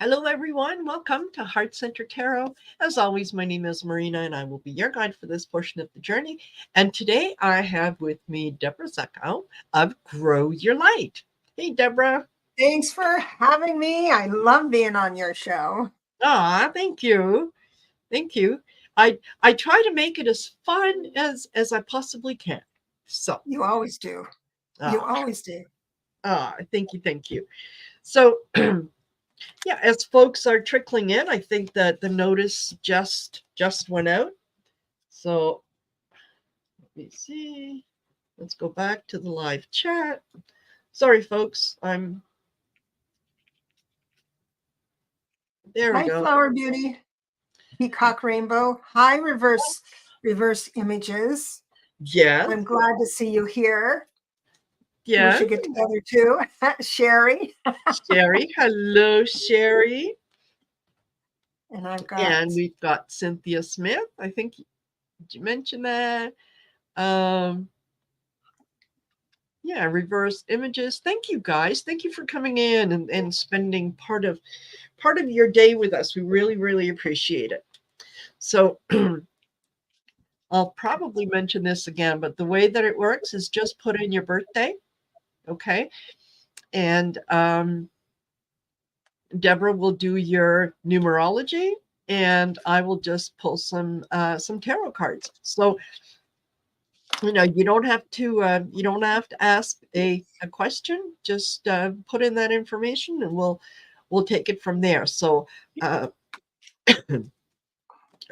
Hello, everyone. Welcome to Heart Center Tarot. As always, my name is Marina, and I will be your guide for this portion of the journey. And today I have with me Deborah Zuckow of Grow Your Light. Hey, Deborah. Thanks for having me. I love being on your show. Thank you. Thank you. I try to make it as fun as I possibly can. So, You always do. You ah, always do. thank you. So, yeah, as folks are trickling in, I think that the notice just went out. So let me see. Let's go back to the live chat. Sorry, folks. There we Hi, go. Flower Beauty, Peacock Rainbow. Hi, reverse images. Yes. I'm glad to see you here. We Yes. should get together too. Sherry. Sherry. Hello, Sherry. And I've got And we've got Cynthia Smith. I think did you mention that? Um, yeah, reverse images. Thank you guys. Thank you for coming in and spending part of your day with us. We really appreciate it. So I'll probably mention this again, but the way that it works is just put in your birthday, okay? And Deborah will do your numerology, and I will just pull some tarot cards. So you don't have to ask a question. Just put in that information, and we'll take it from there. So uh,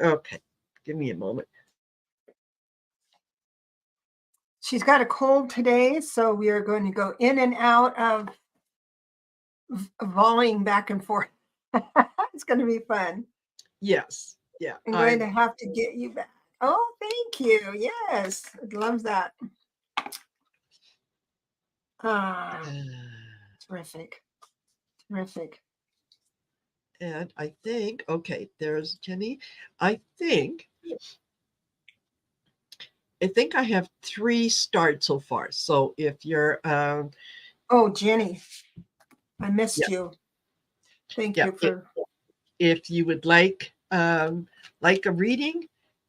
okay, give me a moment. she's got a cold today, so we are going to go in and out of volleying back and forth. It's going to be fun. Yes, yeah, I'm going to have to get you back. Oh, thank you. Yes, I love that. Ah, terrific. Terrific. and I think okay, there's Jenny. I think I think I have 3 starts so far. So if you're Oh, Jenny, I yeah, missed you. Thank yeah, you for. if you would like a reading,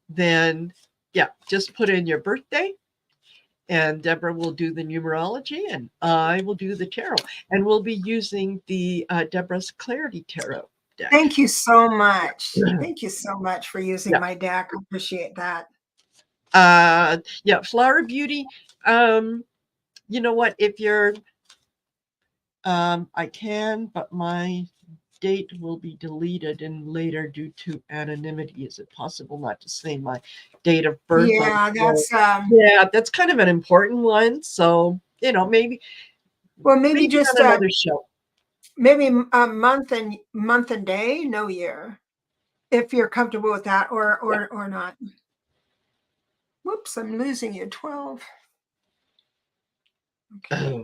then yeah, just put in your birthday, and Deborah will do the numerology, and I will do the tarot, and we'll be using the Deborah's Clarity Tarot deck. Thank you so much. Thank you so much for using Yeah, my deck. I appreciate that. yeah, Flower Beauty. Um, you know what? If you're, I can, but my date will be deleted and later due to anonymity. Is it possible not to say my date of birth on Yeah, the that's yeah, that's kind of an important one. So, maybe well, maybe maybe just on another show. maybe a month and day, no year, if you're comfortable with that, or not. Whoops, I'm losing you. 12. Okay. Yeah.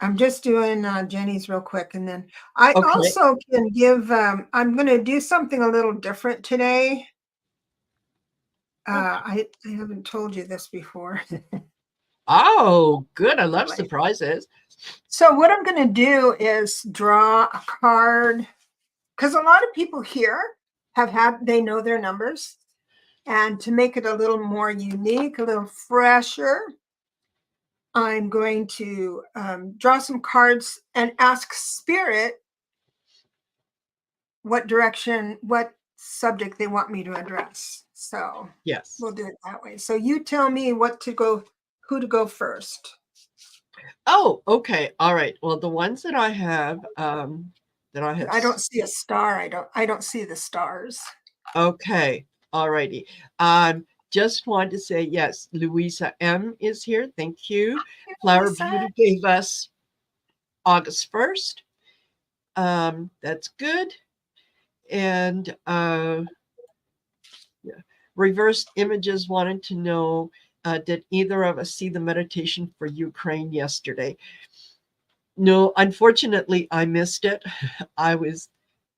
I'm just doing Jenny's real quick, and then I Okay. also can give. I'm going to do something a little different today. Okay. I haven't told you this before. Oh, good. I love surprises. So what I'm going to do is draw a card, because a lot of people here they know their numbers, and to make it a little more unique, a little fresher, I'm going to draw some cards and ask Spirit what subject they want me to address. So Yes. we'll do it that way. So you tell me who to go first. Oh, okay. All right. Well, the ones that I have I don't see a star. I don't see the stars. okay. All righty. Just wanted to say yes, Louisa M is here. Thank you. Flower Beauty gave us August 1st. That's good. And yeah. Reversed Images wanted to know, did either of us see the meditation for Ukraine yesterday? No, unfortunately, I missed it. I was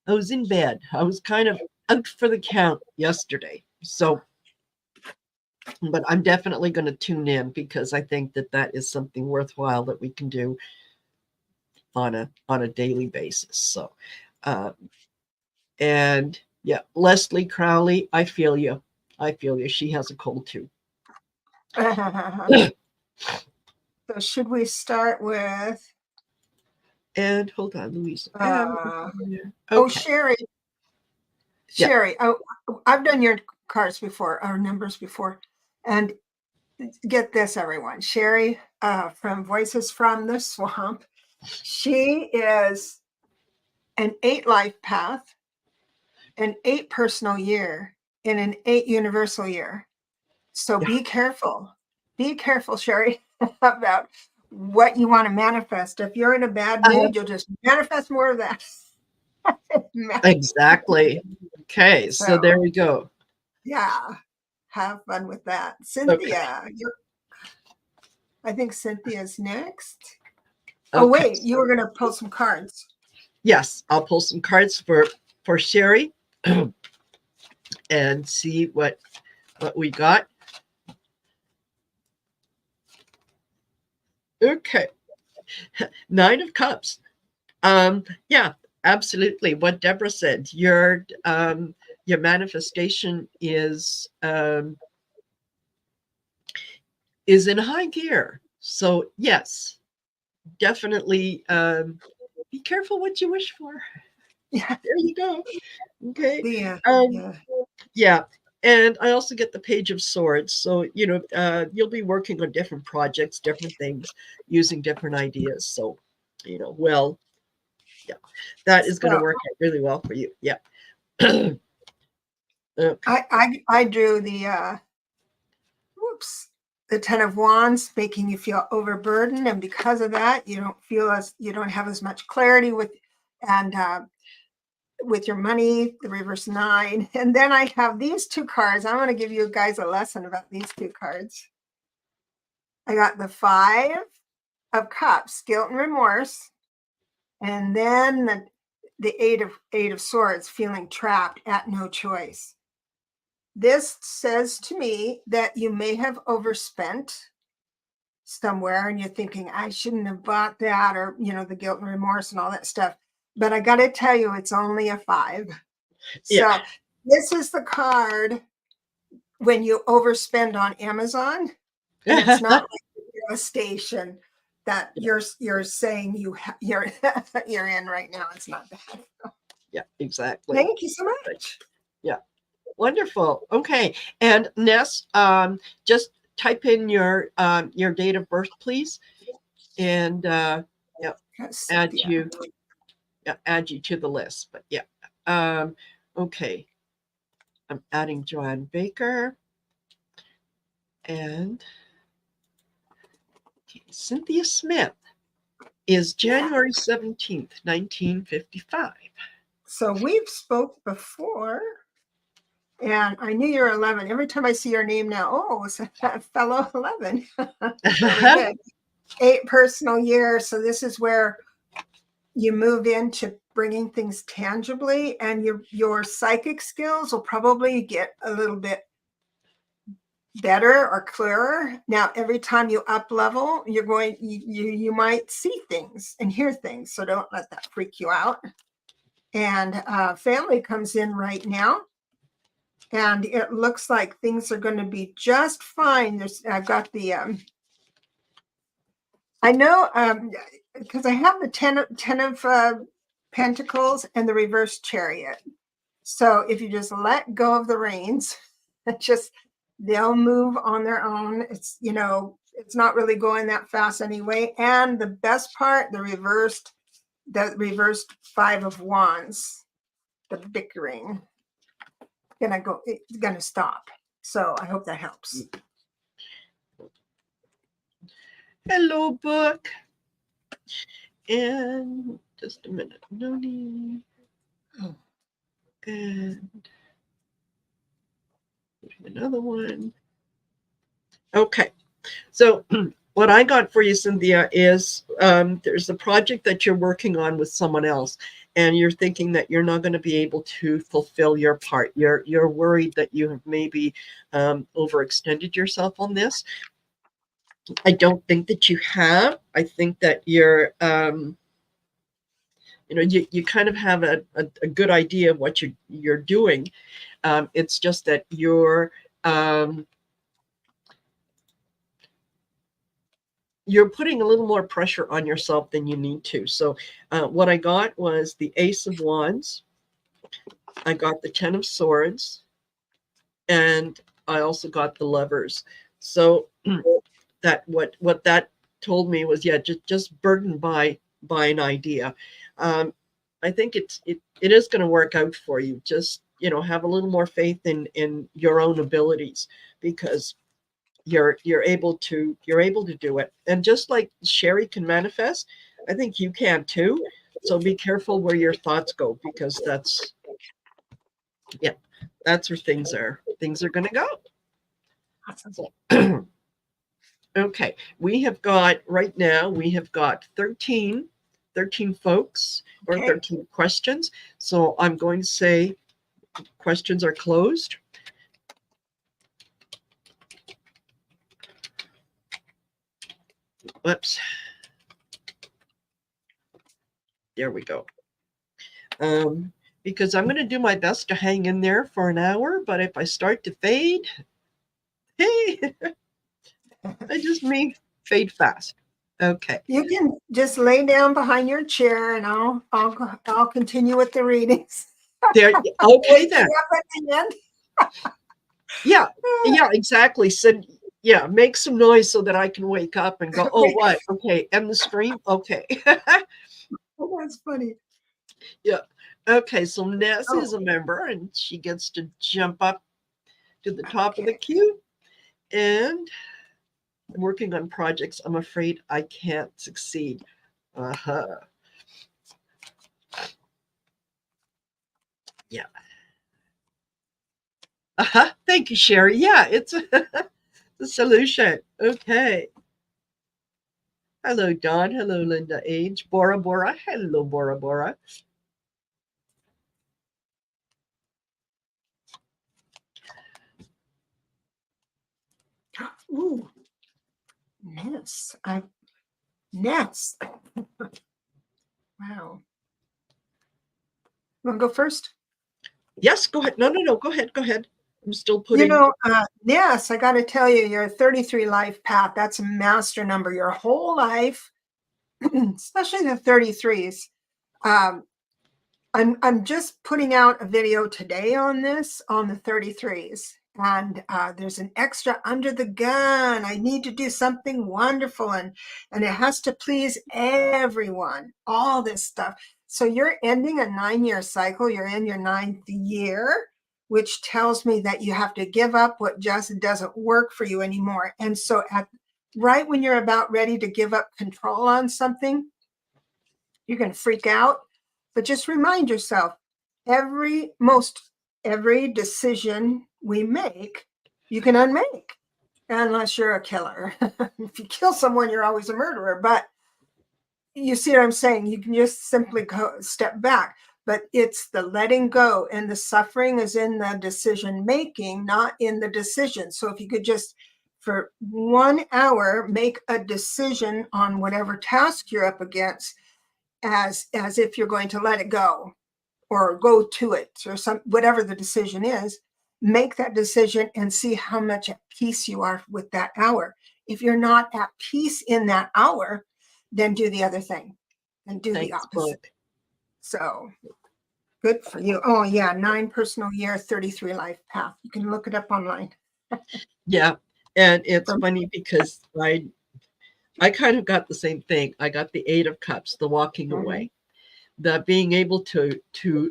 I was in bed. I was kind of out for the count yesterday. So, but I'm definitely going to tune in because I think that is something worthwhile that we can do. on a daily basis. So, um, and yeah, Leslie Crowley, I feel you. I feel you. She has a cold too. So should we start with And hold on, Louisa. uh oh Okay. Sherry. Yeah. Sherry, oh, I've done your cards before, our numbers before. And get this, everyone. Sherry from Voices from the Swamp. She is an 8 life path, an 8 personal year, and an 8 universal year. So Yeah. be careful. Be careful, Sherry, about what you want to manifest. If you're in a bad mood, you'll just manifest more of that. Exactly. Okay. So So, there we go. yeah, have fun with that. Okay. Cynthia, I think Cynthia's next. Oh, Okay. wait, you were going to pull some cards. Yes, I'll pull some cards for Sherry and see what we got. Okay. Nine of Cups. Yeah, absolutely. What Deborah said, your manifestation is in high gear. So yes, definitely be careful what you wish for. Yeah, There you go. Okay. the Um, yeah. yeah. And I also get the Page of Swords. So, you'll be working on different projects, different things, using different ideas. So, well, yeah, that is going to So work out really well for you. Yeah. Okay. I drew the whoops, the 10 of Wands, making you feel overburdened, and because of that, you don't have as much clarity and with your money, the reverse 9. And then I have these 2 cards. I want to give you guys a lesson about these 2 cards. I got the 5 of Cups, guilt and remorse, and then the 8 of Swords, feeling trapped at no choice. This says to me that you may have overspent somewhere and you're thinking, I shouldn't have bought that, or the guilt and remorse and all that stuff. But I got to tell you, it's only a 5. Yeah. So this is the card when you overspend on Amazon, and it's not like a station that you're saying you're you're in right now. It's not that. Yeah, exactly. Thank you so much. Yeah. Wonderful. Okay. And Ness, just type in your date of birth, please. And yeah, add Cynthia. you add you to the list. But yeah. Okay. I'm adding Joanne Baker and Cynthia Smith is Yeah. January 17th, 1955. So we've spoke before, and I knew you're 11. Every time I see your name now, oh, it's a fellow 11. Really good. 8 personal years. So this is where you move into bringing things tangibly, and your psychic skills will probably get a little bit better or clearer. Now, every time you up level, you might see things and hear things. So don't let that freak you out. And family comes in right now, and it looks like things are going to be just fine. I've got the I know because I have the 10 of Pentacles and the reverse Chariot. So if you just let go of the reins, they'll move on their own. It's not really going that fast anyway. And the best part, the reversed 5 of Wands, the bickering, it's gonna stop. So I hope that helps. Hello, book. And just a minute. No need. Oh. And another one. Okay. So what I got for you, Cynthia, is there's a project that you're working on with someone else, and you're thinking that you're not going to be able to fulfill your part. You're worried that you have maybe overextended yourself on this. I don't think that you have. I think that you kind of have a good idea of what you're doing. It's just that um, you're putting a little more pressure on yourself than you need to. So what I got was the Ace of Wands. I got the Ten of Swords, and I also got the Lovers. So that what that told me was, yeah, just burdened by an idea. Um, I think it is going to work out for you. Just have a little more faith in your own abilities, because you're able to do it. And just like Sherry can manifest, I think you can too. So be careful where your thoughts go, because yeah, that's where things are going to go. Awesome. So, okay, right now we have got 13 folks, or Okay. 13 questions. So I'm going to say questions are closed. Whoops. There we go. Um, because I'm going to do my best to hang in there for an hour, but if I start to fade, hey, I just may fade fast. Okay. You can just lay down behind your chair, and I'll continue with the readings. There. Okay Wake then. you up at the end. Yeah. Yeah. Exactly. So yeah, make some noise so that I can wake up and go. Oh, Wake what? Okay. End the stream. Okay. Oh, that's funny. Yeah. Okay. So Ness is Oh, a member, and she gets to jump up to the top of the okay. queue. And I'm working on projects I'm afraid I can't succeed. Uh-huh. Yeah. Uh-huh. Thank you, Sherry. Yeah, it's the solution. Okay. Hello, Don. Hello, Linda Age. Bora Bora. Hello, Bora Bora. Ooh, Ness. Ness. Wow. You want to go first? Yes, go ahead. No, no, no. Go ahead. Go ahead. I'm still You putting. know, Ness, I got to tell you, your 33 life path, that's a master number. Your whole life, especially the 33s. Um, I'm just putting out a video today on this, on the 33s. And there's an extra under the gun. I need to do something wonderful, and it has to please everyone, all this stuff. So you're ending a 9-year cycle. You're in your 9th year, which tells me that you have to give up what just doesn't work for you anymore. And so right when you're about ready to give up control on something, you're going to freak out. But just remind yourself, most every decision we make, you can unmake, unless you're a killer. If you kill someone, you're always a murderer. But you see what I'm saying? You can just simply go step back. But it's the letting go, and the suffering is in the decision making, not in the decision. So if you could just, for 1 hour, make a decision on whatever task you're up against, as if you're going to let it go or go to it, or whatever the decision is, make that decision and see how much at peace you are with that hour. If you're not at peace in that hour, then do the other thing and do the Thanks, opposite. book. So good for you. Oh yeah, 9 personal year, 33 life path. You can look it up online. Yeah, and it's funny because I kind of got the same thing. I got the Eight of Cups, the walking Mhm. away, the being able to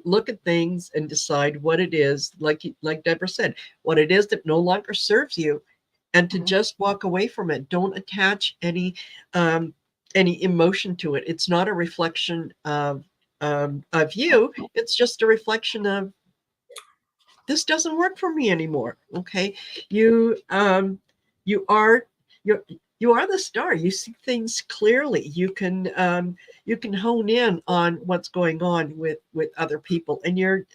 look at things and decide what it is, like Deborah said, what it is that no longer serves you, and to Mhm. just walk away from it. Don't attach um, any emotion to it. It's not a reflection of you. It's just a reflection of, this doesn't work for me anymore. Okay, you are you you are the star. You see things clearly. You can hone in on what's going on with other people, and you're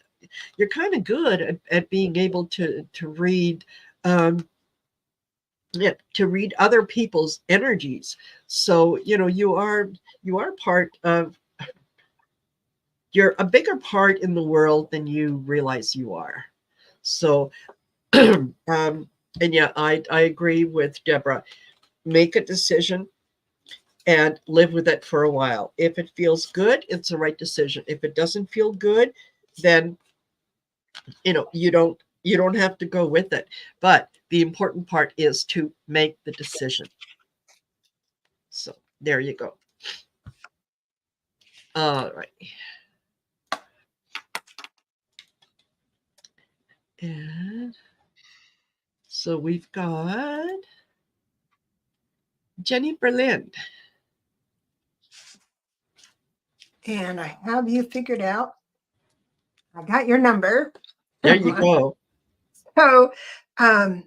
kind of good at being able to read um, yeah, to read other people's energies. So you are part of you're a bigger part in the world than you realize you are. So, and yeah, I agree with Deborah. Make a decision and live with it for a while. If it feels good, it's the right decision. If it doesn't feel good, then you don't have to go with it. But the important part is to make the decision. So there you go. All right. And so we've got Jenny Berlin. And I have you figured out. I got your number. There you go. So, um,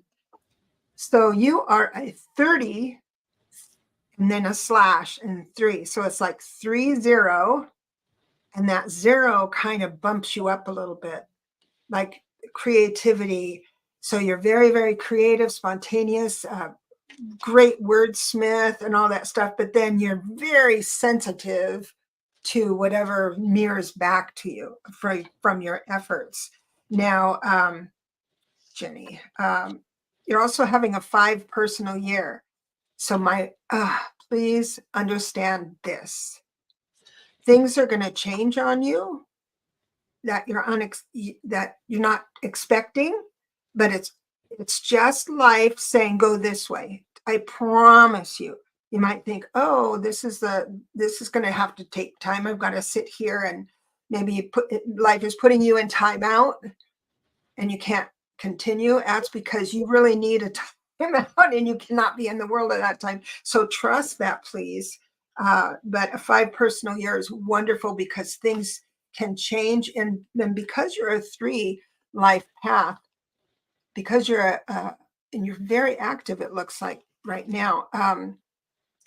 so you are a 30 and then a slash and three. So it's like 30. And that zero kind of bumps you up a little bit, like creativity. So you're very, very creative, spontaneous, great wordsmith and all that stuff. But then you're very sensitive to whatever mirrors back to you from your efforts. Now, Jenny, you're also having a 5 personal year. So please understand this. Things are going to change on you that that you're not expecting, but it's just life saying go this way. I promise you. You might think, oh, this is going to have to take time. I've got to sit here and maybe life is putting you in timeout and you can't continue. That's because you really need a timeout and you cannot be in the world at that time. So trust that, please. But a 5 personal year is wonderful because things can change. And then because you're a 3 life path, because and you're very active, it looks like right now,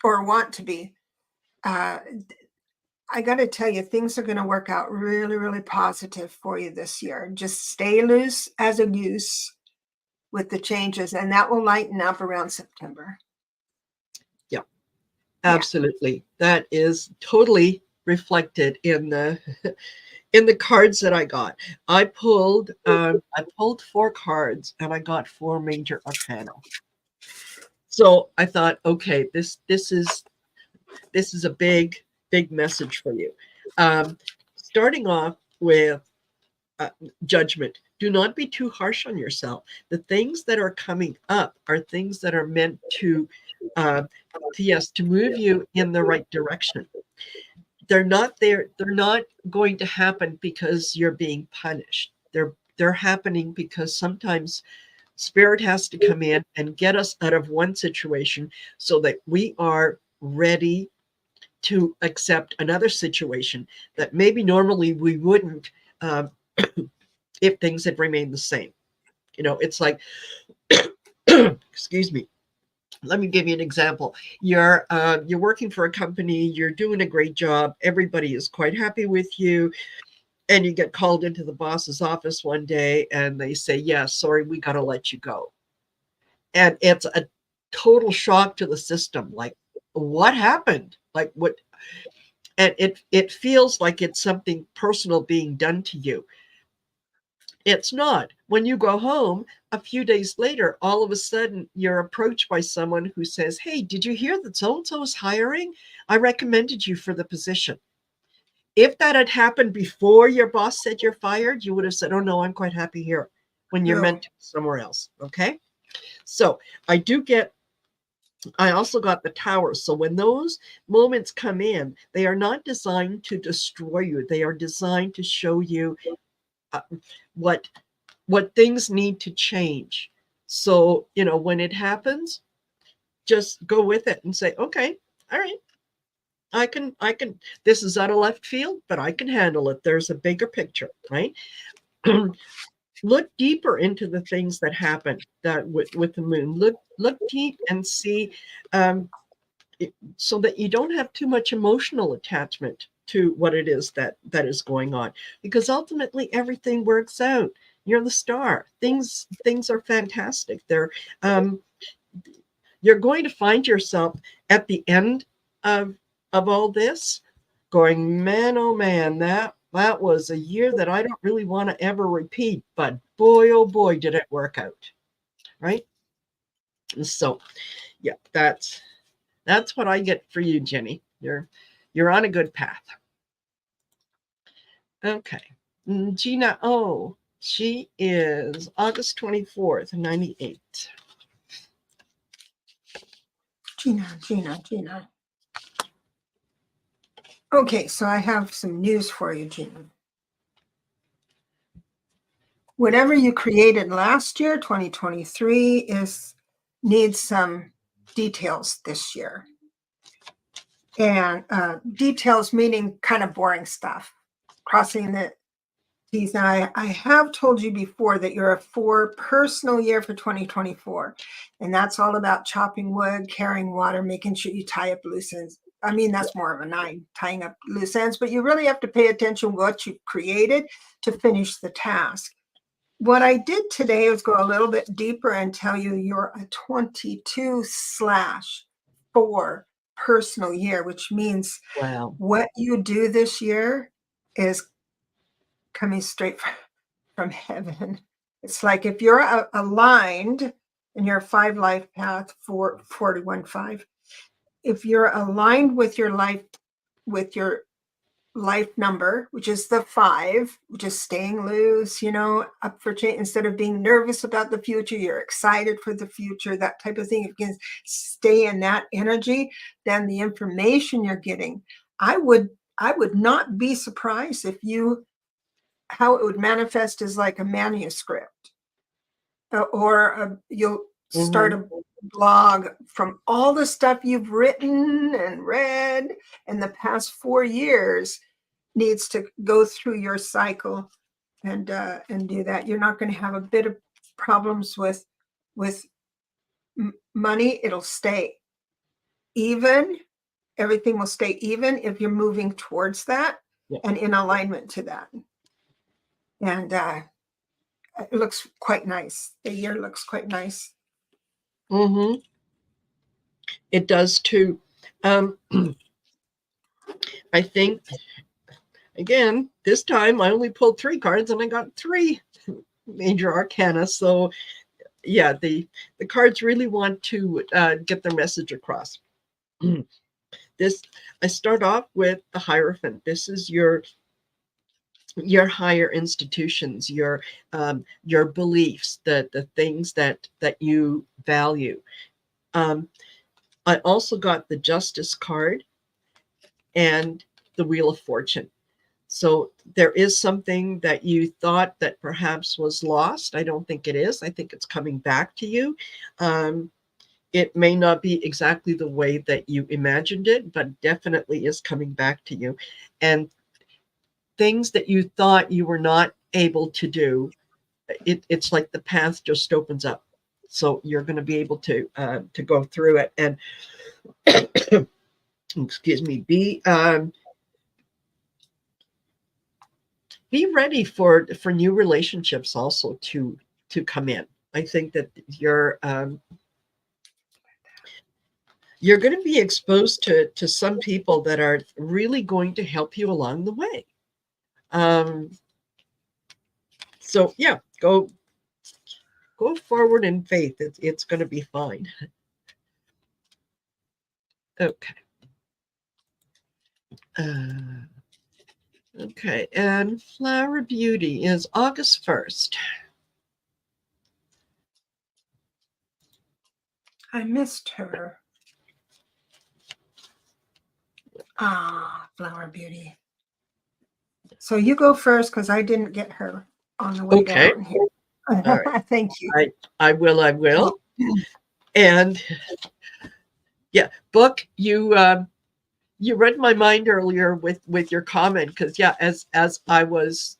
or want to be, I got to tell you, things are going to work out really, really positive for you this year. Just stay loose as a goose with the changes, and that will lighten up around September. Yeah, absolutely. That is totally reflected in the in the cards that I got. I pulled 4 cards and I got 4 major arcana. So I thought, okay, this is a big message for you. Starting off with judgment. Do not be too harsh on yourself. The things that are coming up are things that are meant uh, to move you in the right direction. They're not there. They're not going to happen because you're being punished. They're happening because sometimes spirit has to come in and get us out of one situation so that we are ready to accept another situation that maybe normally we wouldn't uh, if things had remained the same. It's like, excuse me. Let me give you an example. You're working for a company. You're doing a great job. Everybody is quite happy with you, and you get called into the boss's office one day, and they say, "Yeah, sorry, we got to let you go." And it's a total shock to the system. Like, what happened? Like, what? And it feels like it's something personal being done to you. It's not. When you go home a few days later, all of a sudden you're approached by someone who says, "Hey, did you hear that so and so is hiring? I recommended you for the position." If that had happened before your boss said you're fired, you would have said, "Oh no, I'm quite happy here," when you're No. meant to be somewhere else. Okay. So I also got the tower. So when those moments come in, they are not designed to destroy you. They are designed to show you uh, what things need to change. So, when it happens, just go with it and say, okay, all right, I can, this is out of left field, but I can handle it. There's a bigger picture, right? Look deeper into the things that happen that with the moon. Look deep and see, um, so that you don't have too much emotional attachment to what it is that is going on, because ultimately everything works out. You're the star. Things are fantastic. Um you're going to find yourself at the end of all this going, man, oh man, that was a year that I don't really want to ever repeat, but boy, oh boy, did it work out, right? So, yeah, that's what I get for you, Jenny. You're on a good path. Okay. Gina O. She is August 24th, 98. Gina. Okay, so I have some news for you, Gina. Whatever you created last year, 2023, needs some details this year. And details meaning kind of boring stuff, crossing the T's. Now, I have told you before that you're a 4 personal year for 2024. And that's all about chopping wood, carrying water, making sure you tie up loose ends. I mean, that's more of a 9, tying up loose ends, but you really have to pay attention to what you created to finish the task. What I did today was go a little bit deeper and tell you you're a 22/4 personal year, which means Wow. what you do this year is coming straight from heaven. It's like if you're aligned in your 5 life path for 41/5, if you're aligned with your life number, which is the 5, which is staying loose, up for change. Instead of being nervous about the future, you're excited for the future, that type of thing. If you can stay in that energy, then the information you're getting, I would not be surprised if how it would manifest is like a manuscript, or you'll start a blog from all the stuff you've written and read in the past 4 years. Needs to go through your cycle and do that. You're not going to have a bit of problems with money. It'll stay even. Everything will stay even if you're moving towards that, and in alignment to that. And it looks quite nice. The year looks quite nice. It does too. I think, again, this time I only pulled 3 cards and I got 3 major arcana. So, yeah, the cards really want to get their message across. I start off with the Hierophant. This is your higher institutions, your beliefs, the things that you value. I also got the Justice card and the Wheel of Fortune. So there is something that you thought that perhaps was lost. I don't think it is. I think it's coming back to you. It may not be exactly the way that you imagined it, but definitely is coming back to you. And things that you thought you were not able to do, it's like the path just opens up. So you're going to be able to go through it. And excuse me, be ready for new relationships also to come in. I think that you're going to be exposed to some people that are really going to help you along the way. So yeah, go forward in faith. It's going to be fine. Okay. Okay, and Flower Beauty is August 1st. I missed her. Flower Beauty. So you go first because I didn't get her on the way down here. All right. Thank you. I will. And yeah, Book, you read my mind earlier with your comment, because yeah, as I was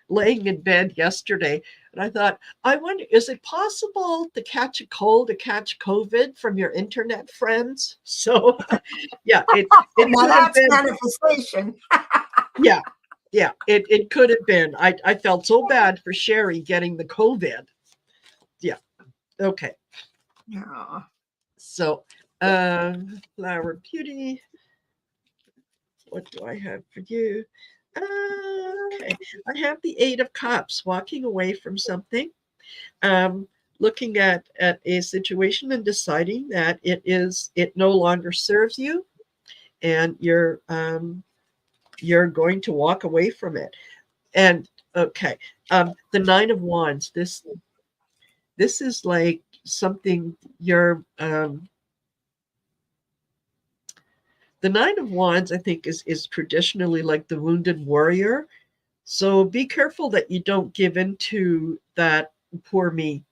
laying in bed yesterday, and I thought, I wonder, is it possible to catch a cold, to catch COVID from your internet friends? So yeah, it now that's manifestation. yeah, it could have been. I felt so bad for Sherry getting the COVID. Yeah. Okay. Yeah. So Flower Beauty, what do I have for you? Okay. I have the Eight of Cups, walking away from something, um, looking at a situation and deciding that it no longer serves you, and you're going to walk away from it. And okay, the Nine of Wands. This is like something you're the Nine of Wands. I think is traditionally like the wounded warrior. So be careful that you don't give into that poor me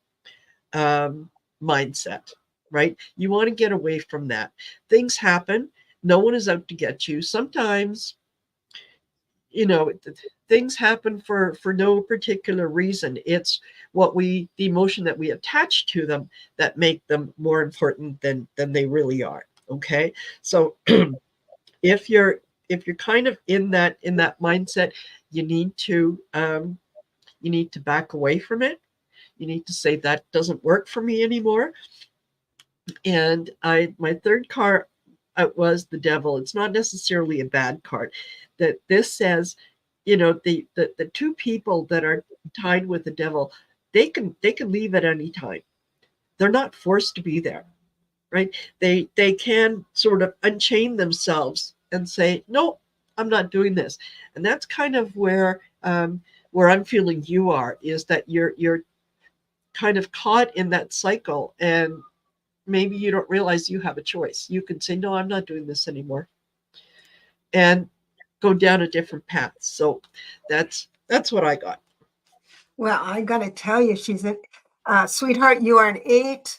um, mindset, right? You want to get away from that. Things happen. No one is out to get you. Sometimes, you know, things happen for no particular reason. It's the emotion that we attach to them that make them more important than they really are. Okay, so if you're kind of in that mindset, you need to back away from it. You need to say that doesn't work for me anymore. And my third card was the devil. It's not necessarily a bad card. That this says, the two people that are tied with the devil, they can leave at any time. They're not forced to be there, right? They can sort of unchain themselves and say, no, I'm not doing this. And that's kind of where I'm feeling you are, is that you're kind of caught in that cycle, and maybe you don't realize you have a choice. You can say, no, I'm not doing this anymore, and go down a different path. So that's what I got. Well, I got to tell you, she's a sweetheart. You are an 8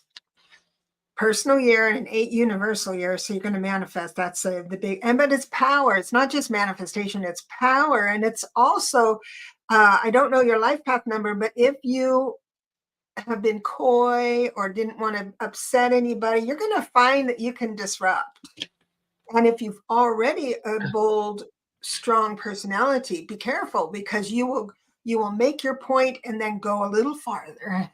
personal year and an 8 universal year, so you're going to manifest. That's the big, but it's power. It's not just manifestation, it's power. And it's also, I don't know your life path number, but if you have been coy or didn't want to upset anybody, you're going to find that you can disrupt. And if you've already a bold, strong personality, be careful, because you will make your point and then go a little farther.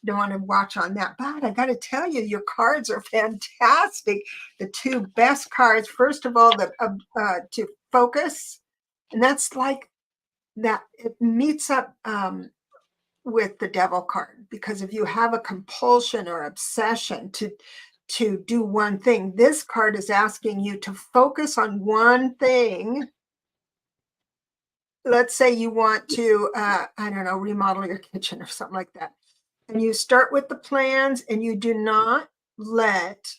Don't want to watch on that. But I got to tell you, your cards are fantastic. The two best cards. First of all, the to focus, and that's like that. It meets up with the devil card, because if you have a compulsion or obsession to do one thing, this card is asking you to focus on one thing. Let's say you want to I don't know, remodel your kitchen or something like that, and you start with the plans, and you do not let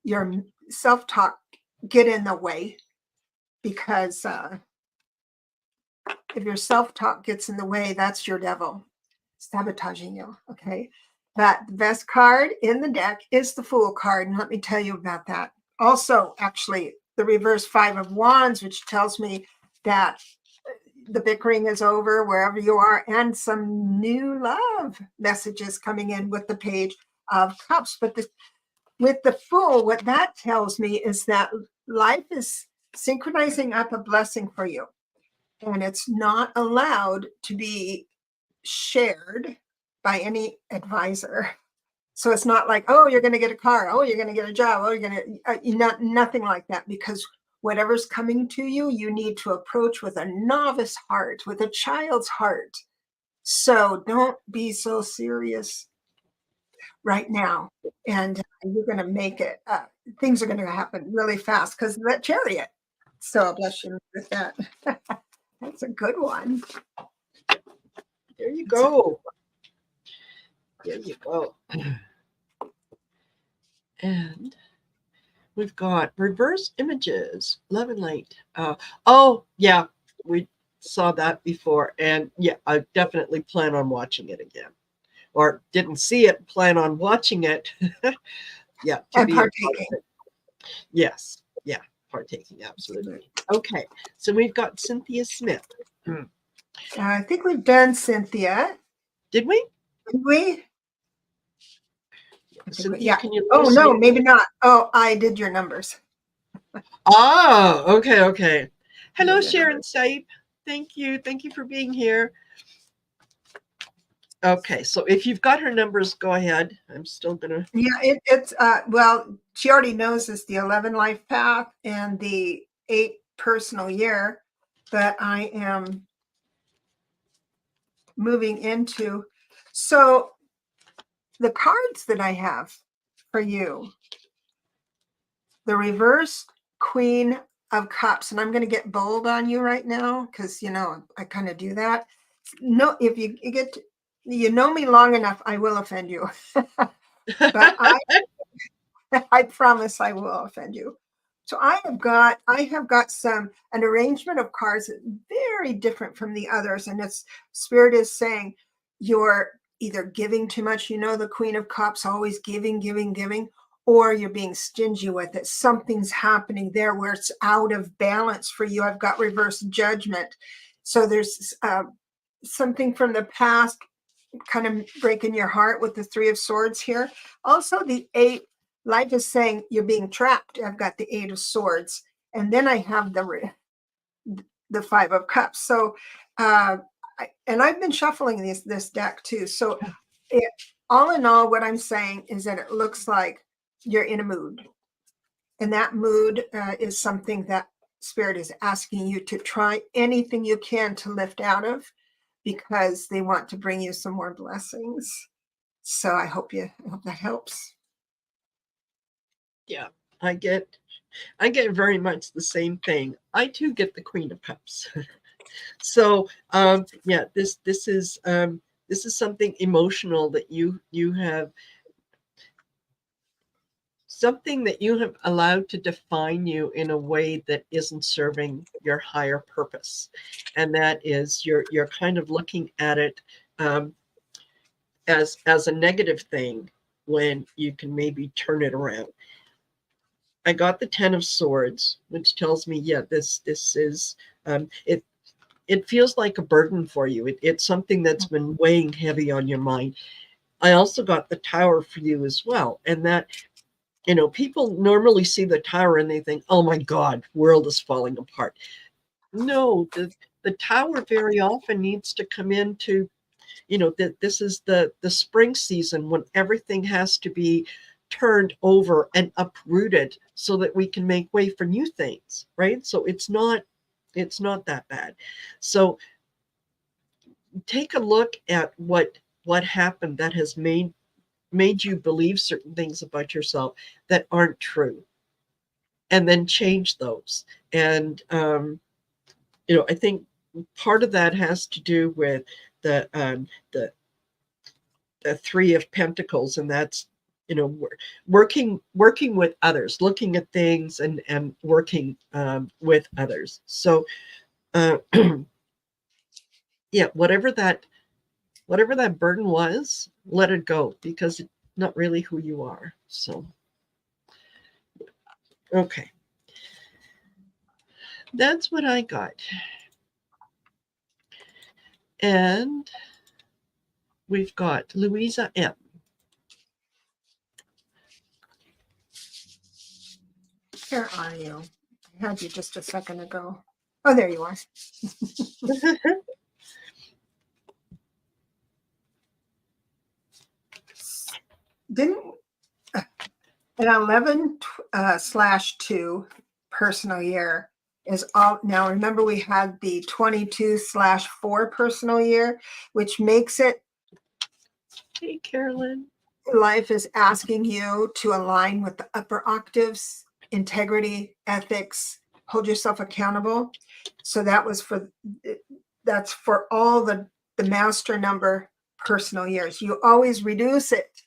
your self-talk get in the way, because if your self-talk gets in the way, that's your devil sabotaging you. Okay. But the best card in the deck is the Fool card. And let me tell you about that. Also, actually, the reverse Five of Wands, which tells me that the bickering is over wherever you are, and some new love messages coming in with the Page of Cups. But with the Fool, what that tells me is that life is synchronizing up a blessing for you, and it's not allowed to be shared by any advisor. So it's not like, oh, you're going to get a car, oh, you're going to get a job, oh, you're going to nothing like that, because whatever's coming to you, you need to approach with a novice heart, with a child's heart. So don't be so serious right now, and you're going to make it. Things are going to happen really fast because of that Chariot. So bless you with that. That's a good one. There you go. There you go. And we've got reverse images, love and light. Oh, yeah, we saw that before. And yeah, I definitely plan on watching it again. Or didn't see it, plan on watching it. Yeah, to And be a part partaking. of it. Yes, yeah, partaking, absolutely. Okay, so we've got Cynthia Smith. I think we've done Cynthia. Did we? Did we? Cynthia, Yeah. can you let Oh, us no, know? maybe not. Oh, I did your numbers. Oh, okay, okay. Hello, Did your Sharon numbers. Saip. Thank you. Thank you for being here. Okay, so if you've got her numbers, go ahead. I'm still gonna. Yeah, it's well, she already knows it's the 11 life path and the 8 personal year that I am moving into. So the cards that I have for you, the reverse Queen of Cups, and I'm going to get bold on you right now because, I kind of do that. No, if you get, you know me long enough, I will offend you. But I promise I will offend you. So I have got an arrangement of cards that very different from the others. And it's Spirit is saying you're either giving too much, the Queen of Cups, always giving, giving, giving, or you're being stingy with it. Something's happening there where it's out of balance for you. I've got reverse Judgment. So there's something from the past kind of breaking your heart with the Three of Swords here. Also, the Eight, life is saying you're being trapped. I've got the Eight of Swords, and then I have the Five of Cups. So, and I've been shuffling this deck too. So, all in all, what I'm saying is that it looks like you're in a mood, and that mood is something that Spirit is asking you to try anything you can to lift out of, because they want to bring you some more blessings. So I hope that helps. Yeah, I get very much the same thing. I too get the Queen of Cups. So yeah, this is something emotional that you have, something that you have allowed to define you in a way that isn't serving your higher purpose, and that is you're kind of looking at it as a negative thing when you can maybe turn it around. I got the Ten of Swords, which tells me, yeah, this is it feels like a burden for you. It's something that's been weighing heavy on your mind. I also got the Tower for you as well, and that, people normally see the Tower and they think, oh my God, world is falling apart. No, the Tower very often needs to come into, that this is the spring season when everything has to be turned over and uprooted so that we can make way for new things, right? So it's not that bad. So take a look at what happened that has made you believe certain things about yourself that aren't true, and then change those. And I think part of that has to do with the the Three of Pentacles, and that's, working with others, looking at things and working with others. So uh, yeah, whatever that burden was, let it go, because it's not really who you are. So okay, that's what I got. And we've got Louisa M. Where are you? I had you just a second ago. Oh, there you are. Didn't an 11/2 personal year is all. Now remember, we had the 22/4 personal year, which makes it, Hey, Carolyn. life is asking you to align with the upper octaves, integrity, ethics, hold yourself accountable. So that's for all the master number personal years. You always reduce it,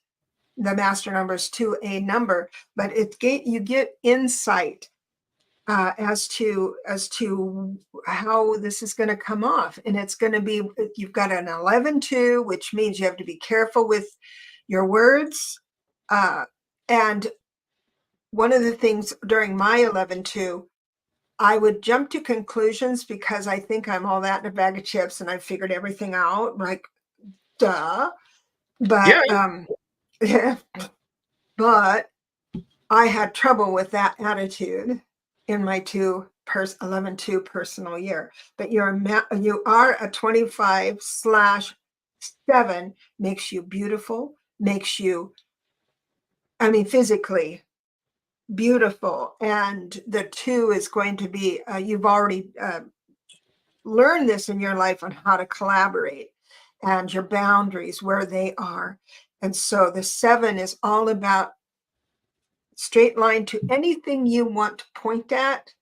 the master numbers, to a number, but you get insight as to how this is going to come off. And it's going to be, you've got an 11/2, which means you have to be careful with your words. And one of the things during my 11/2, I would jump to conclusions because I think I'm all that in a bag of chips and I figured everything out. Like, duh. Yeah. But but I had trouble with that attitude in my 11/2 personal year. But you are a 25/7, makes you beautiful, makes you, I mean, physically beautiful. And the two is going to be, you've already learned this in your life on how to collaborate and your boundaries, where they are. And so the seven is all about straight line to anything you want to point at.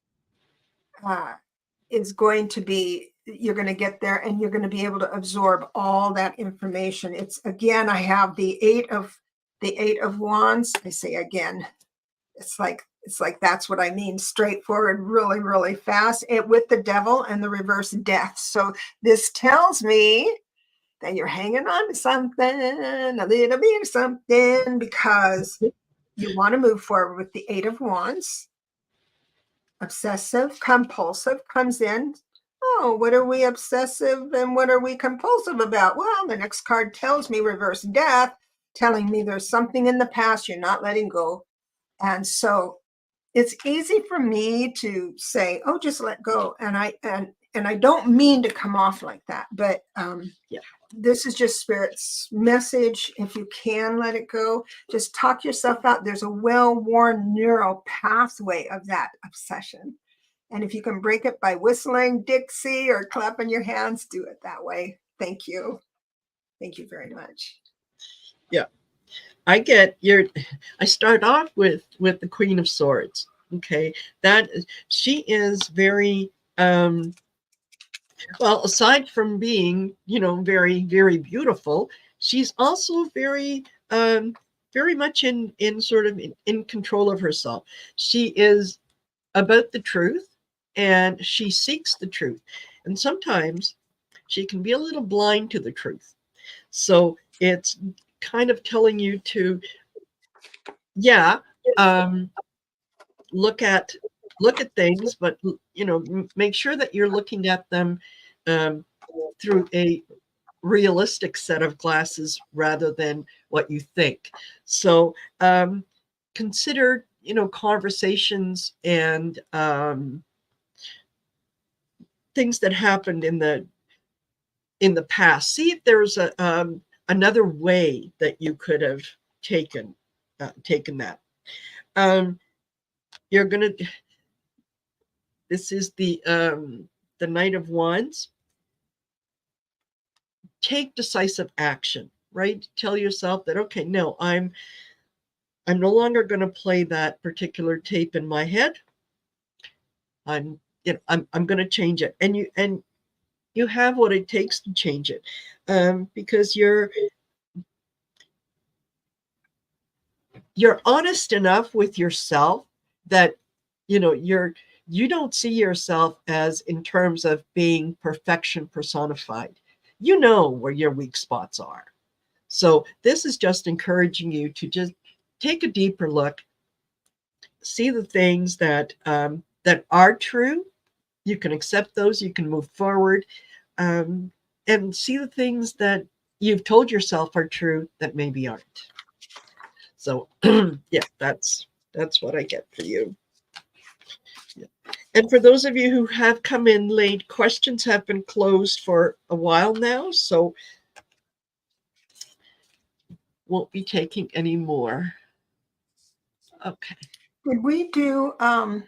Is going to be, you're going to get there and you're going to be able to absorb all that information. It's, again, I have the eight of wands. I say again, it's like that's what I mean. Straightforward, really, really fast, with the devil and the reverse death. So this tells me that you're hanging on to something, a little bit of something, because you want to move forward with the eight of wands. Obsessive compulsive comes in. Oh, what are we obsessive and what are we compulsive about? Well, the next card tells me reverse death, telling me there's something in the past you're not letting go. And so it's easy for me to say, oh, just let go. And I don't mean to come off like that, but Yeah. this is just Spirit's message. If you can let it go, just talk yourself out. There's a well-worn neural pathway of that obsession. And if you can break it by whistling Dixie or clapping your hands, do it that way. Thank you. Thank you very much. Yeah. I start off with the Queen of Swords. Okay. She is very well, aside from being, very, very beautiful, she's also very much in sort of in control of herself. She is about the truth and she seeks the truth. And sometimes she can be a little blind to the truth. So it's kind of telling you to, yeah, um, look at look at things, but make sure that you're looking at them um, through a realistic set of glasses rather than what you think. So consider conversations and things that happened in the past. See if there's another way that you could have taken that. You're gonna. This is the Knight of Wands. Take decisive action. Right. Tell yourself that, okay, no, I'm no longer going to play that particular tape in my head. I'm going to change it, and you have what it takes to change it, because you're honest enough with yourself that you don't see yourself as in terms of being perfection personified. You know where your weak spots are. So this is just encouraging you to just take a deeper look, see the things that are true. You can accept those. You can move forward, and see the things that you've told yourself are true that maybe aren't. So, yeah, that's what I get for you. Yeah. And for those of you who have come in late, questions have been closed for a while now, so won't be taking any more. Okay. Did we do, I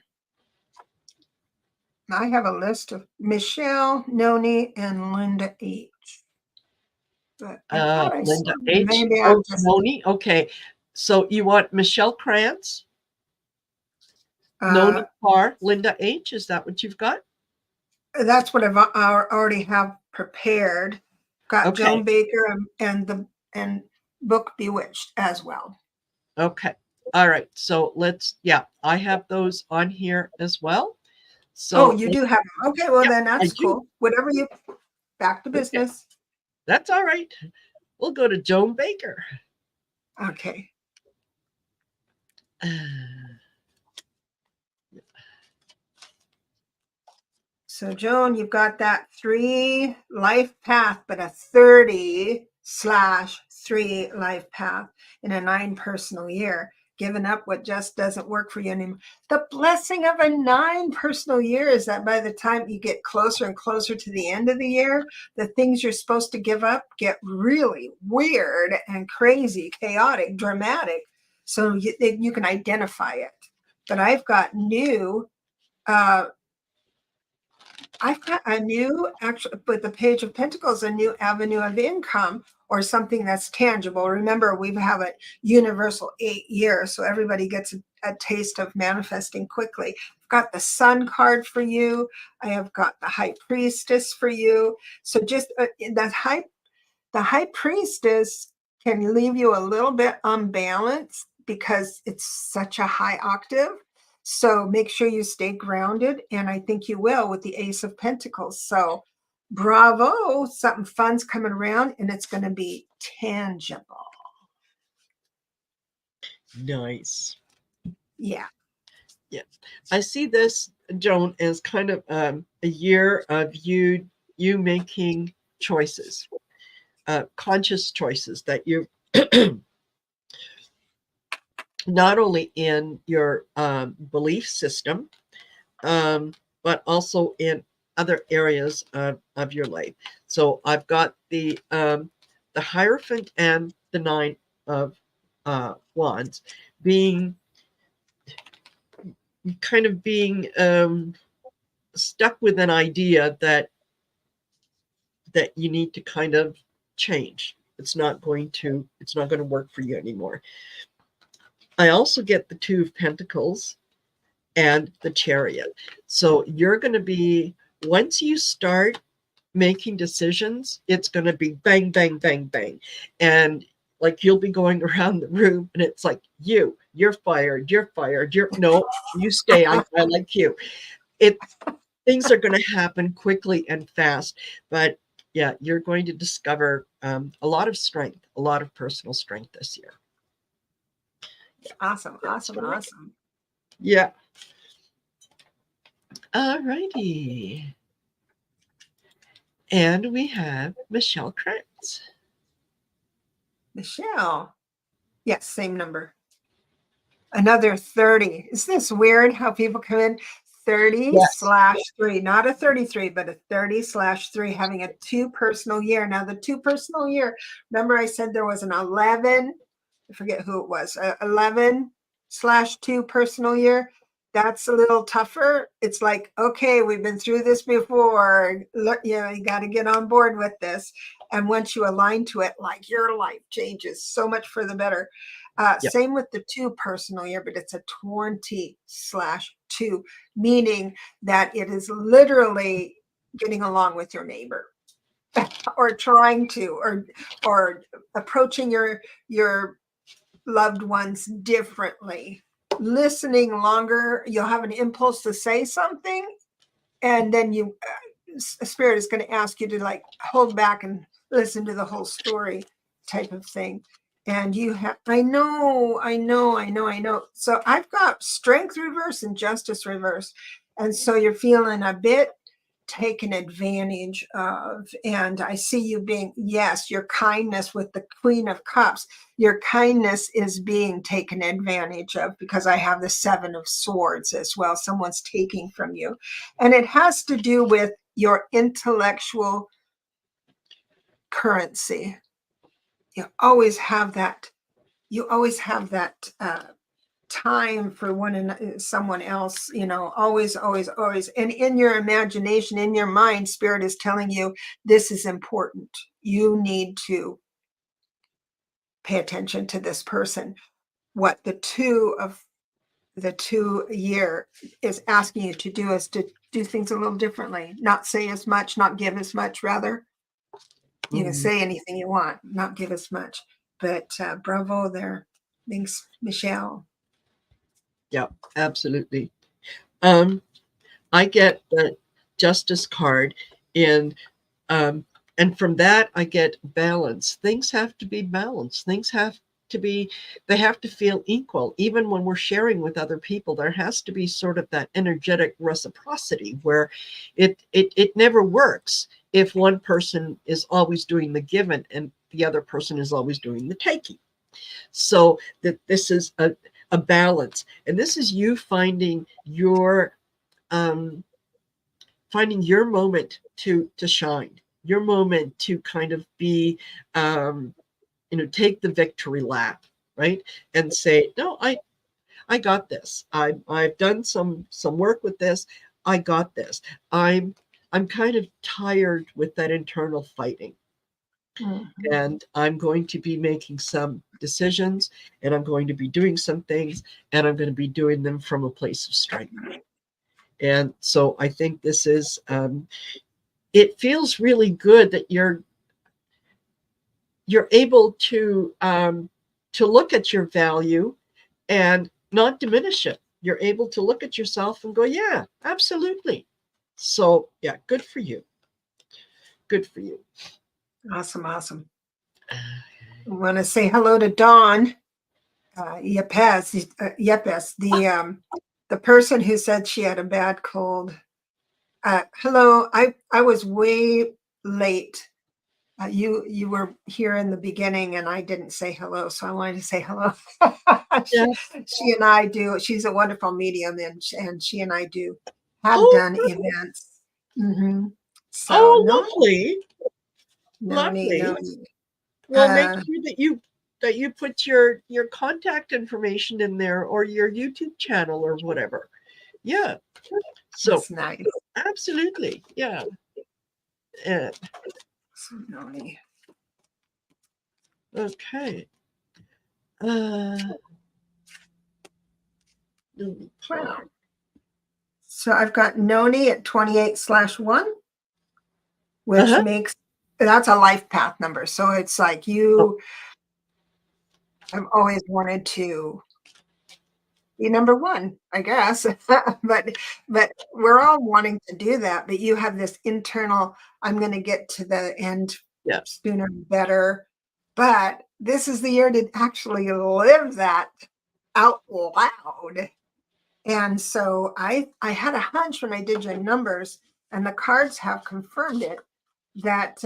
have a list of Michelle, Noni, and Linda H. But I thought I saw Linda them. H. Maybe I'm Oh, just, Noni. Okay. So you want Michelle Krantz, Noni uh, Parr, Linda H. Is that what you've got? that's what I already have prepared. Got Okay. Joan Baker and book Bewitched as well. Okay. All right. So yeah, I have those on here as well. Oh, So you do have them. Okay, well yeah, then I that's do. cool. Whatever you, back to Okay. business. That's all right. We'll go to Joan Baker. Okay. So Joan, you've got that 3 life path, but a 30/3 life path in a 9 personal year. Giving up what just doesn't work for you anymore. The blessing of a 9 personal year is that by the time you get closer and closer to the end of the year, the things you're supposed to give up get really weird and crazy, chaotic, dramatic. So you can identify it. but uh, I've got a new, actually, with the Page of Pentacles, a new avenue of income or something that's tangible. Remember, we have a universal 8 years, so everybody gets a taste of manifesting quickly. I've got the Sun card for you. I have got the High Priestess for you. So just the High Priestess can leave you a little bit unbalanced because it's such a high octave. So make sure you stay grounded. And I think you will with the Ace of Pentacles. So bravo, something fun's coming around and it's going to be tangible. Nice. Yeah. Yeah. I see this, Joan, as kind of a year of you making choices, conscious choices that you not only in your belief system, but also in other areas of your life. So I've got the Hierophant and the Nine of Wands being kind of being stuck with an idea that you need to kind of change. It's not going to work for you anymore. I also get the Two of Pentacles and the Chariot. So you're going to be, once you start making decisions, it's going to be bang, bang, bang, bang. And like you'll be going around the room and it's like, you're fired, you're fired, no, you stay, I like you. It Things are going to happen quickly and fast, but yeah, you're going to discover a lot of strength, a lot of personal strength this year. Awesome. That's Awesome. what I get. Awesome. Yeah. All righty. And we have Michelle Krantz. Michelle. Yes, same number. Another 30. Isn't this weird how people come in 30 Yes. slash 3, not a 33, but a 30 slash 3, having a 2 personal year. Now, the 2 personal year, remember I said there was an 11, I forget who it was, 11 slash 2 personal year. That's a little tougher. It's like, okay, we've been through this before. Look, you know, you got to get on board with this. And once you align to it, like your life changes so much for the better. Yep. Same with the 2 personal year, but it's a 20 slash 2, meaning that it is literally getting along with your neighbor or trying to, or approaching your loved ones differently, listening longer. You'll have an impulse to say something, and then spirit is going to ask you to like hold back and listen to the whole story, type of thing. And you have, I know. So I've got strength reverse and justice reverse. And so you're feeling a bit taken advantage of. And I see you being, yes, your kindness with the Queen of Cups, your kindness is being taken advantage of because I have the Seven of Swords as well. Someone's taking from you. And it has to do with your intellectual currency. You always have that. You always have that time for someone else, you know, always, always, always. And in your imagination, in your mind, spirit is telling you this is important. You need to pay attention to this person. What the 2 year is asking you to do is to do things a little differently, not say as much, not give as much, rather. You can say anything you want, not give as much. But bravo there. Thanks, Michelle. Yeah, absolutely. I get the Justice card, and um, and from that I get balance. Things have to be balanced. Things have to be, they have to feel equal. Even when we're sharing with other people, there has to be sort of that energetic reciprocity where it never works if one person is always doing the giving and the other person is always doing the taking. So that this is a balance, and this is you um, finding your moment to shine, your moment to kind of be, take the victory lap, right, and say, no, I got this. I've done some work with this. I got this. I'm kind of tired with that internal fighting. Mhm. And I'm going to be making some decisions, and I'm going to be doing some things, and I'm going to be doing them from a place of strength. And so I think this is, it feels really good that you're able to look at your value and not diminish it. You're able to look at yourself and go, yeah, absolutely. So yeah, good for you. Good for you. Awesome, awesome. I want to say hello to Dawn Yepes, the person who said she had a bad cold. Hello, I was way late. You were here in the beginning, and I didn't say hello, so I wanted to say hello. she, Yes. she and I do. She's a wonderful medium, and she and I do have Oh, done events. Hmm. So oh, no, lovely, no need, no lovely. need. Well, make Uh, sure that you put your contact information in there or your YouTube channel or whatever. Yeah. So that's nice. absolutely. Yeah. Uh, So no need. okay. Uh, Wow. So I've got Noni at 28/1, which uh-huh. makes that's a life path number. So it's like Oh, you have always wanted to be number one, I guess. but we're all wanting to do that. But you have this internal, I'm gonna get to the end yeah. sooner better. But this is the year to actually live that out loud. And so I had a hunch when I did your numbers, and the cards have confirmed it, that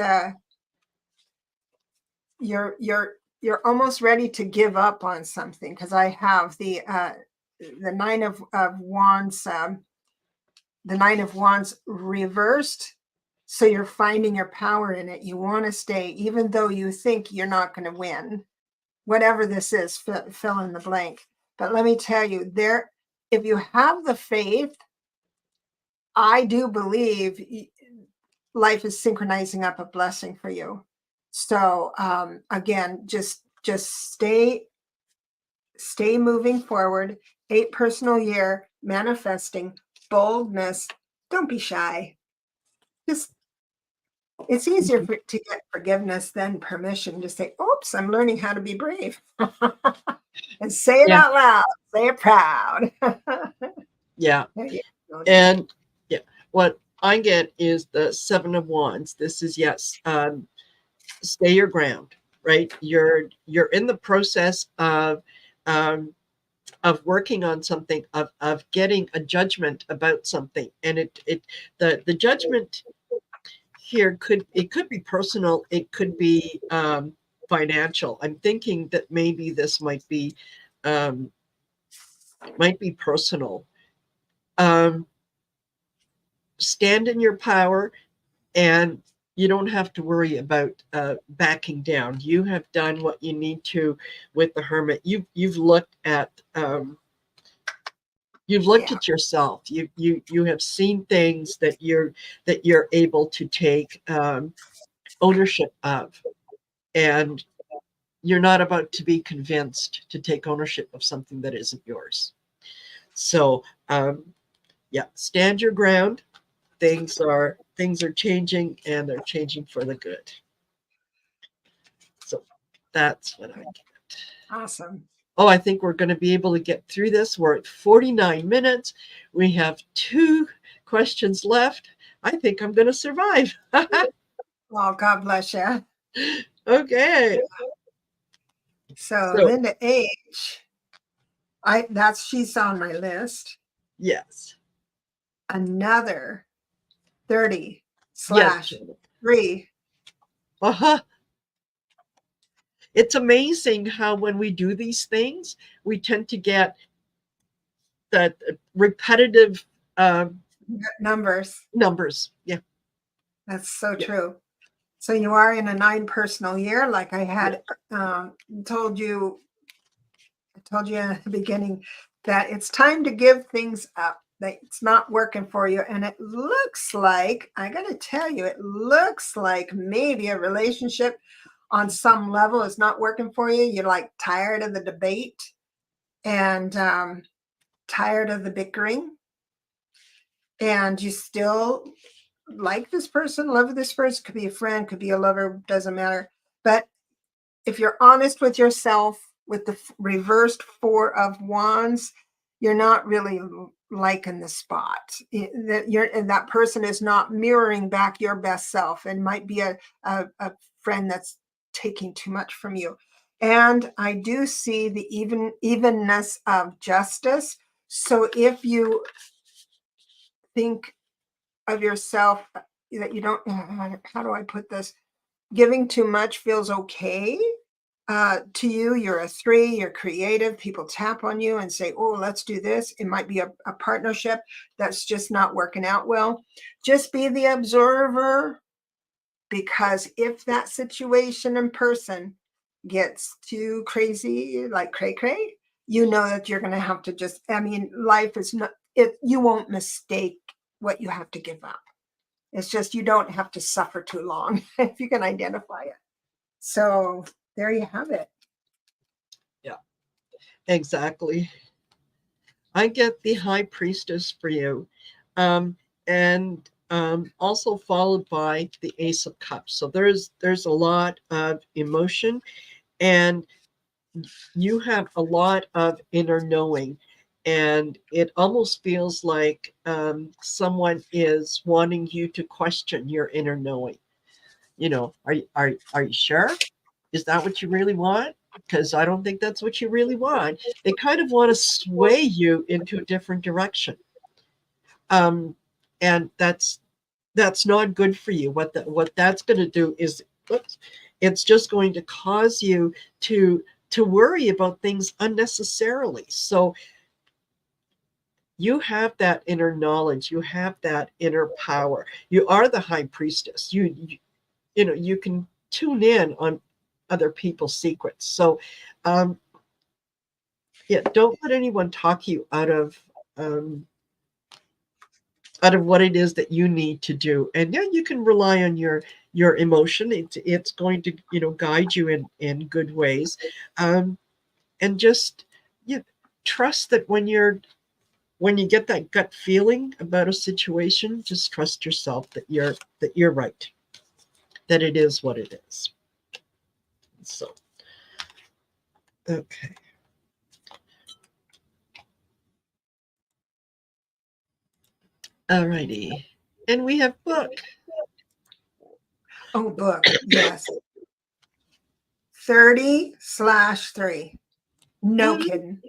you're almost ready to give up on something, because I have the Nine of Wands, the Nine of Wands reversed. So you're finding your power in it. You want to stay, even though you think you're not going to win. Whatever this is, fill in the blank. But let me tell you, if you have the faith, I do believe life is synchronizing up a blessing for you. So again, just stay moving forward. 8 personal year, manifesting, boldness. Don't be shy. Just it's easier to get forgiveness than permission to say, "Oops, I'm learning how to be brave," and say it Yeah. out loud. Say it proud. Yeah. There you go. And yeah, what I get is the Seven of Wands. This is yes, stay your ground, right? You're in the process um, of working on something, of getting a judgment about something, and the judgment here could be personal, it could be financial. I'm thinking that maybe this um, might be personal. Um, stand in your power, and you don't have to worry about backing down. You have done what you need to with the Hermit. You've looked Yeah, at yourself. You have seen things that you're able to take ownership of, and you're not about to be convinced to take ownership of something that isn't yours. So yeah, stand your ground. Things are changing, and they're changing for the good. So that's what I get. awesome. Oh, I think we're going to be able to get through this. We're at 49 minutes. We have 2 questions left. I think I'm going to survive. Well, God bless you. Okay. So So, Linda H, she's on my list. yes. Another 30 Yes. slash 3. Uh-huh. It's amazing how when we do these things, we tend to get that repetitive Numbers. numbers. Yeah. That's so Yeah. true. So you are in a 9 personal year, like I Yeah. had told you. I told you in the beginning that it's time to give things up, that it's not working for you. And it looks like, I got to tell you, it looks like maybe a relationship on some level is not working for you. You're like tired of the debate and tired of the bickering, and you still like this person, love this person, could be a friend, could be a lover, doesn't matter. But if you're honest with yourself, with the reversed Four of Wands, you're not really liking the spot. That person is not mirroring back your best self, and might be a friend that's taking too much from you. And I do see the evenness of justice. So if you think of yourself that you don't, how do I put this? Giving too much feels okay to you. You're a 3, you're creative. People tap on you and say, oh, let's do this. It might be a partnership that's just not working out well. Just be the observer, because if that situation in person gets too crazy, like cray cray, you know that you're going to have to just, I mean, life is not, you won't mistake what you have to give up. It's just you don't have to suffer too long if you can identify it. So there you have it. Yeah, exactly. I get the High Priestess for you. And also followed by the Ace of Cups. So there's a lot of emotion, and you have a lot of inner knowing, and it almost feels like someone is wanting you to question your inner knowing. Are you sure? Is that what you really want? Because I don't think that's what you really want. They kind of want to sway you into a different direction, um, and that's not good for you. What that's going to do is, oops, it's just going to cause you to worry about things unnecessarily. So you have that inner knowledge, you have that inner power. You are the High Priestess. You can tune in on other people's secrets. So um, yeah, don't let anyone talk you um, out of what it is that you need to do. And yeah, you can rely on your emotion. It's going to guide you in good ways, um, and just you trust that when you get that gut feeling about a situation, just trust yourself that you're right, that it is what it is. So okay, alrighty, and we have book. Oh, book. Yes. 30/3. No Mm, kidding.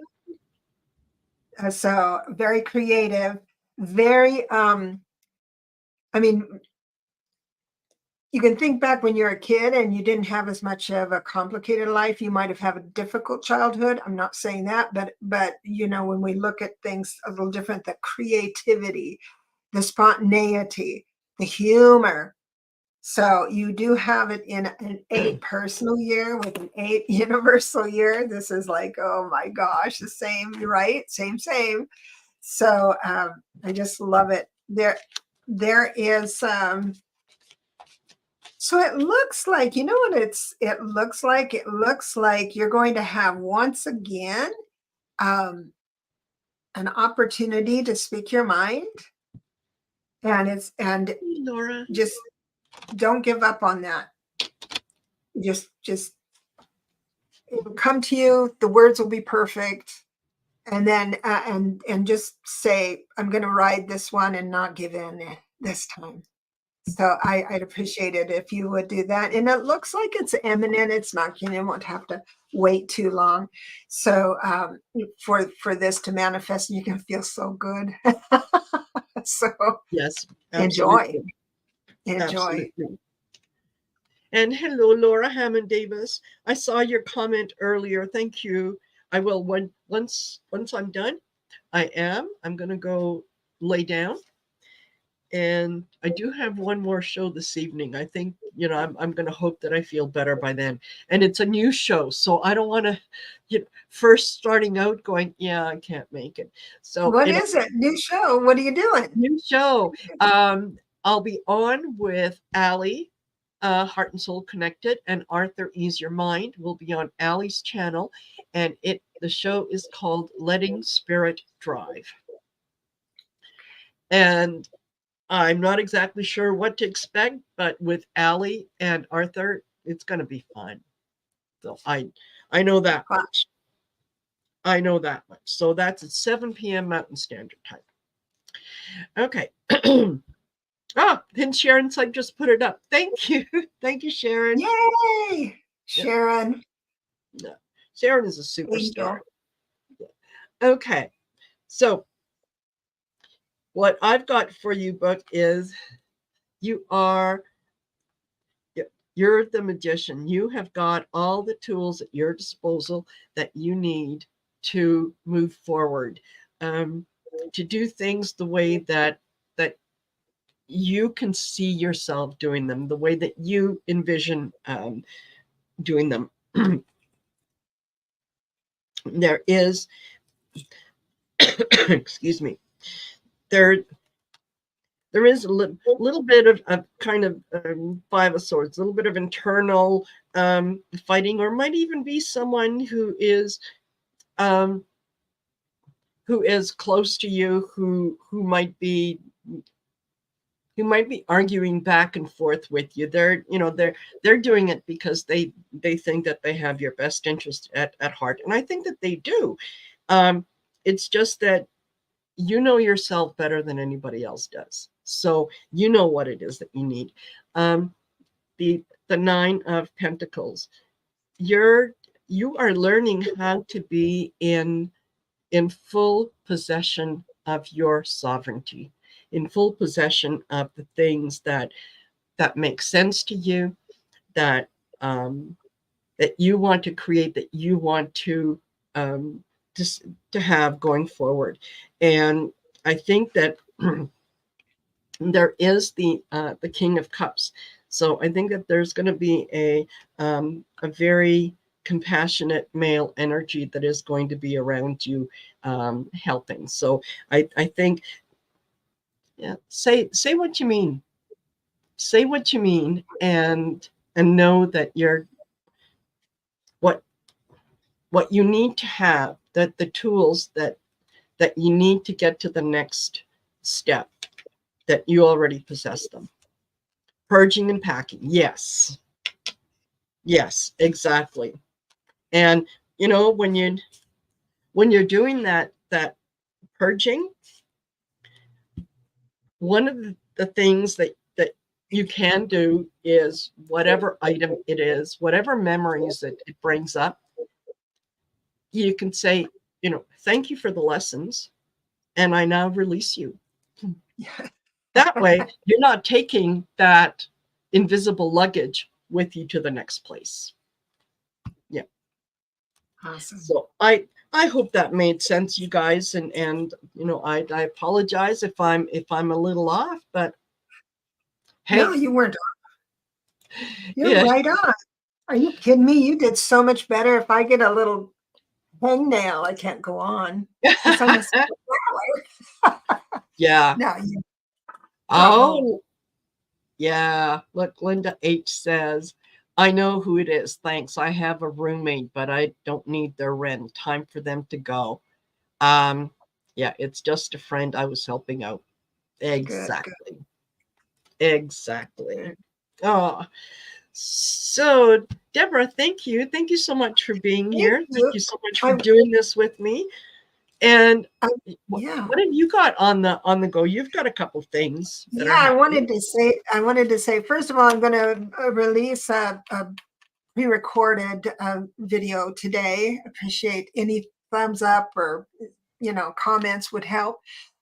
So very creative, very, I mean, you can think back when you're a kid and you didn't have as much of a complicated life. You might have had a difficult childhood. I'm not saying that, but when we look at things a little different, the creativity, the spontaneity, the humor. So you do have it in an 8 personal year with an 8 universal year. This is like, oh my gosh, the same, right? Same. So I just love it. There is so it looks like, you know what it looks like? It looks like you're going to have once again um, an opportunity to speak your mind, and Laura. just don't give up on that. Just it'll come to you. The words will be perfect, and then and just say, I'm going to ride this one and not give in this time. So I'd appreciate it if you would do that. And it looks like it's imminent. It's not, you won't have to wait too long. So for this to manifest, you can feel so good. So Yes, enjoy, absolutely, enjoy. absolutely. And hello, Laura Hammond Davis. I saw your comment earlier. Thank you. I will once I'm done. I'm going to go lay down. And I do have one more show this evening. I think, I'm going to hope that I feel better by then. And it's a new show. So I don't want to, first starting out going, yeah, I can't make it. So What it'll is it? New show. What are you doing? new show. I'll be on with Allie, Heart and Soul Connected, and Arthur Ease Your Mind will be on Allie's channel. And the show is called Letting Spirit Drive. And I'm not exactly sure what to expect, but with Allie and Arthur, it's going to be fun. So I know that Wow. much. I know that much. So that's at 7 p.m. Mountain Standard Time. Okay. Then Sharon said just put it up. Thank you. Thank you, Sharon. Yay, Yeah, Sharon. yeah. Sharon is a superstar. Angel. Okay. So what I've got for you, book, is you are you're the magician. You have got all the tools at your disposal that you need to move forward, um, to do things the way that you can see yourself doing them, the way that you envision doing them. There is, excuse me, there there is a little bit of kind of Five of Swords, a little bit of internal fighting, or might even be someone um, who is close to you, who might be arguing back and forth with you. They're doing it because they think that they have your best interest at heart, and I think that they do. It's just that you know yourself better than anybody else does, so you know what it is that you need. um, the Nine of Pentacles, you are learning how to be in full possession of your sovereignty, in full possession of the things that make sense to you, that um, that you want to create, that you want um, to have going forward. And I think that there is the King of Cups. So I think that there's going to be a very compassionate male energy that is going to be around you, helping. So I think, yeah, say what you mean. Say what you mean, and know that you're what what you need to have, that the tools that you need to get to the next step, that you already possess them. Purging and packing. Yes. Yes, exactly. And when you're doing that purging, one of the things that you can do is whatever item it is, whatever memories it brings up, you can say, thank you for the lessons, and I now release you. Yeah. That way, you're not taking that invisible luggage with you to the next place. Yeah. Awesome. So I hope that made sense, you guys, and I apologize if I'm a little off, but No, hey, you weren't. You're yeah. right on. Are you kidding me? You did so much better. If I get a little hangnail, I can't go on because I'm a flower. Yeah. No, you bravo. Oh, yeah. Look, Linda H says, I know who it is. Thanks. I have a roommate, but I don't need their rent. Time for them to go. Um, yeah, it's just a friend I was helping out. Good, good, Exactly. Exactly. good. Oh, so Deborah, thank you. Thank you so much for being Thank here. Thank you. you so much for I, doing this with me. And I what, yeah. what have you got on the go? You've got a couple things that Yeah, are happening. I wanted to say, first of all, I'm going to release a pre-recorded video today. Appreciate any thumbs up or comments would help.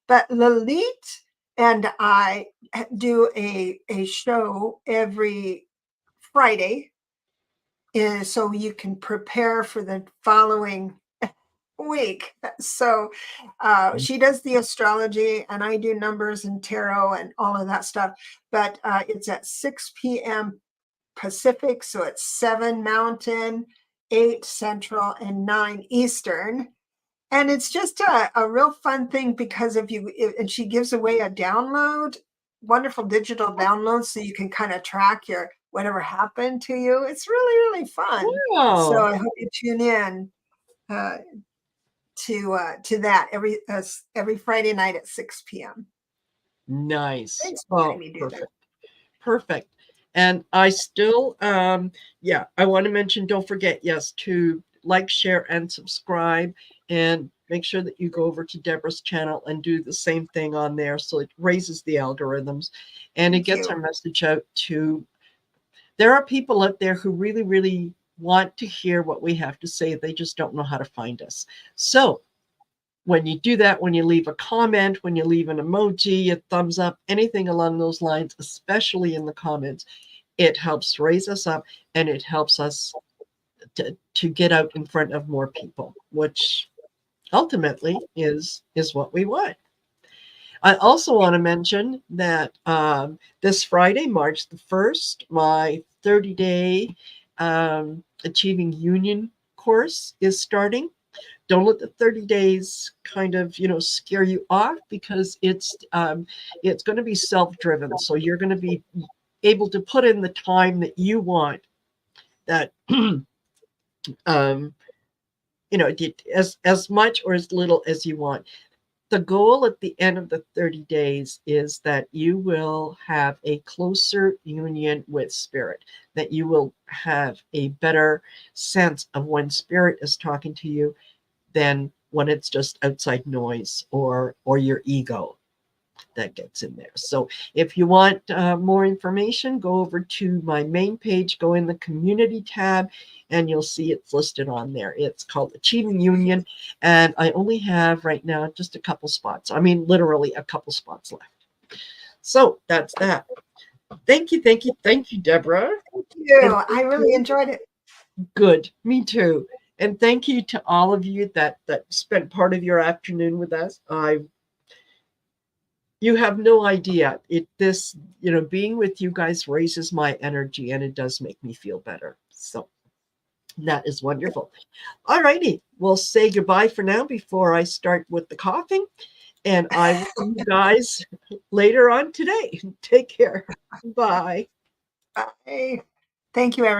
But Lalit and I do a show every Friday, so you can prepare for the following. week. So she does the astrology, and I do numbers and tarot and all of that stuff. But it's at 6 p.m. Pacific, so it's 7 Mountain, 8 Central, and 9 Eastern. And it's just a real fun thing because and she gives away a download, wonderful digital download, so you can kind of track your whatever happened to you. It's really, really fun. So Wow. I hope you tune in uh, to that every Friday night at 6 p.m. Nice. Thanks for letting Oh, me do that. perfect. Perfect. And I still, yeah, I want to mention, don't forget, yes, to like, share, and subscribe. And make sure that you go over to Deborah's channel and do the same thing on there. So it raises the algorithms and it Thank gets our you. message out to, there are people out there who really, really want to hear what we have to say. They just don't know how to find us. So when you do that, when you leave a comment, when you leave an emoji, a thumbs up, anything along those lines, especially in the comments, it helps raise us up and it helps us to get out in front of more people, which ultimately is what we want. I also want to mention that this Friday, March the 1st, my 30-day Achieving Union course is starting. Don't let the 30 days kind of scare you off, because it's going to be self-driven, so you're going to be able to put in the time that you want, that um as much or as little as you want. The goal at the end of the 30 days is that you will have a closer union with spirit, that you will have a better sense of when spirit is talking to you than when it's just outside noise or your ego that gets in there. So if you want more information, go over to my main page, go in the community tab, and you'll see it's listed on there. It's called Achieving Union, and I only have right now just a couple spots. I mean, literally a couple spots left. So that's that. Thank you, thank you, thank you, Deborah. Thank you. And I thank really you. enjoyed it. Good, me too. And thank you to all of you that spent part of your afternoon with us. You have no idea, being with you guys raises my energy, and it does make me feel better. So that is wonderful. All righty, we'll say goodbye for now before I start with the coughing, and I will see you guys later on today. Take care. Bye. Bye. Thank you, everyone.